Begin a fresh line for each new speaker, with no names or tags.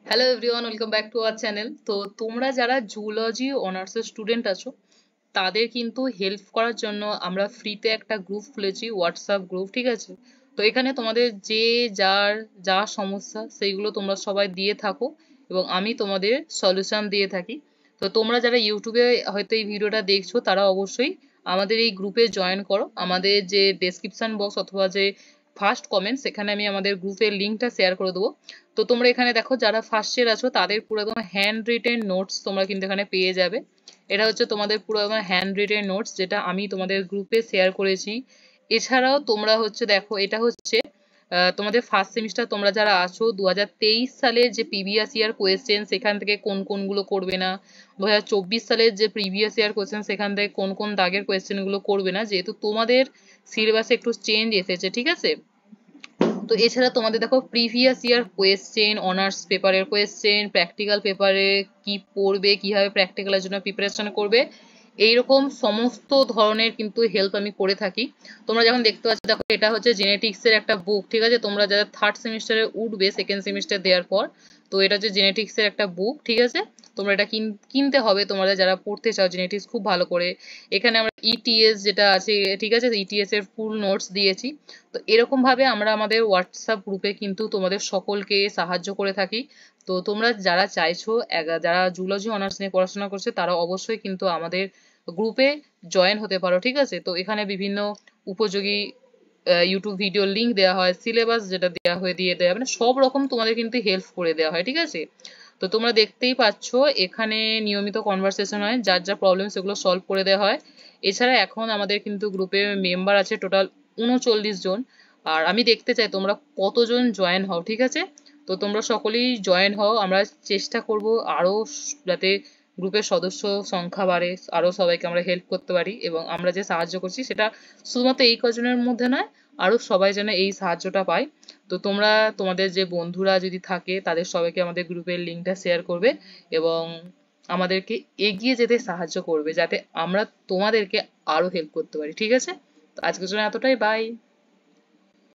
Hello everyone, welcome back to our channel. তো তোমরা যারা জুলজি অনার্সের স্টুডেন্ট আছো তাদের কিন্তু হেল্প করার জন্য আমরা ফ্রিতে একটা গ্রুপ খুলেছি, হোয়াটসঅ্যাপ গ্রুপ, ঠিক আছে? তো এখানে তোমাদের যে যার যা সমস্যা সেইগুলো তোমরা সবাই দিয়ে থাকো এবং আমি তোমাদের সলিউশন দিয়ে থাকি। তো তোমরা যারা ইউটিউবে হয়তো এই ভিডিওটা দেখছো তারা অবশ্যই আমাদের এই গ্রুপে জয়েন করো। আমাদের যে ডেসক্রিপশন বক্স অথবা যে ফার্স্ট কমেন্ট, সেখানে আমি আমাদের গ্রুপের লিঙ্কটা শেয়ার করে দেবো। তো তোমরা এখানে দেখো যারা ফার্স্ট ইয়ার আছো তাদের পুরো একদম হ্যান্ড রিটেন নোটস তোমরা কিন্তু এখানে পেয়ে যাবে। এটা হচ্ছে তোমাদের পুরো একদম হ্যান্ড রিটেন নোটস, যেটা আমি তোমাদের গ্রুপে শেয়ার করেছি। এছাড়াও তোমরা হচ্ছে দেখো, এটা হচ্ছে তোমাদের ফার্স্ট সেমিস্টার তোমরা যারা আছো 2023 সালের যে প্রিভিয়াস ইয়ার কোয়েশ্চেন সেখান থেকে কোন কোনগুলো করবে না, 2024 সালের যে প্রিভিয়াস ইয়ার কোয়েশ্চেন সেখান থেকে কোন কোন দাগের কোয়েশ্চেন গুলো করবে না, যেহেতু তোমাদের সিলেবাসে একটু চেঞ্জ এসেছে, ঠিক আছে? তো এছাড়া তোমাদের দেখো প্রিভিয়াস ইয়ার কোয়েশ্চেন, অনার্স পেপারের কোয়েশ্চেন, প্র্যাকটিক্যাল পেপারে কি পড়বে, কিভাবে প্র্যাকটিক্যালের জন্য প্রিপারেশন করবে, এইরকম সমস্ত ধরনের কিন্তু হেল্প আমি করে থাকি। তোমরা যখন দেখতে পাচ্ছ, দেখো এটা হচ্ছে জেনেটিক্স এর একটা বুক, ঠিক আছে? তোমরা যারা থার্ড সেমিস্টারে উঠবে সেকেন্ড সেমিস্টার দেওয়ার পর, তো এটা হচ্ছে জেনেটিক্স এর একটা বুক, ঠিক আছে? তোমরা এটা কিনতে হবে তোমাদের যারা পড়তে চাও জেনেটিক্স খুব ভালো করে। এখানে আমরা ইটিএস যেটা আছে, ঠিক আছে, ইটিএস এর ফুল নোটস দিয়েছি। তো এরকম ভাবে আমরা আমাদের হোয়াটসঅ্যাপ গ্রুপে কিন্তু তোমাদের সকলকে সাহায্য করে থাকি। তো তোমরা যারা চাইছো যারা জুলজি অনার্স নিয়ে পড়াশোনা করছে তারা অবশ্যই কিন্তু আমাদের গ্রুপে জয়েন হতে পারো, ঠিক আছে? তো এখানে বিভিন্ন উপযোগী ইউটিউব ভিডিও লিংক দেওয়া হয়, সিলেবাস যেটা দেওয়া হয়ে দিয়ে দেওয়া, মানে সব রকম তোমাদের কিন্তু হেল্প করে দেওয়া হয়, ঠিক আছে? তো তোমরা দেখতেই পাচ্ছ এখানে নিয়মিত কনভারসেশন হয়, যার যা প্রবলেম সেগুলো সলভ করে দেওয়া হয়। এছাড়া এখন আমাদের কিন্তু গ্রুপে মেম্বার আছে টোটাল 39 জন। আর আমি দেখতে চাই তোমরা কতজন জয়েন হও, ঠিক আছে? তো তোমরা সকলেই জয়েন হও, আমরা চেষ্টা করব আরো যাতে গ্রুপের সদস্য সংখ্যা বাড়ে, আরো সবাইকে আমরা হেল্প করতে পারি, এবং আমরা যে সাহায্য করছি সেটা শুধুমাত্র এই কজনের মধ্যে নয়, আরো সবাই যেন এই সাহায্যটা পায়। তো তোমরা তোমাদের যে বন্ধুরা যদি থাকে তাদের সবাইকে আমাদের গ্রুপের লিঙ্কটা শেয়ার করবে এবং আমাদেরকে এগিয়ে যেতে সাহায্য করবে, যাতে আমরা তোমাদেরকে আরো হেল্প করতে পারি, ঠিক আছে? তো আজকের জন্য এতটাই, বাই।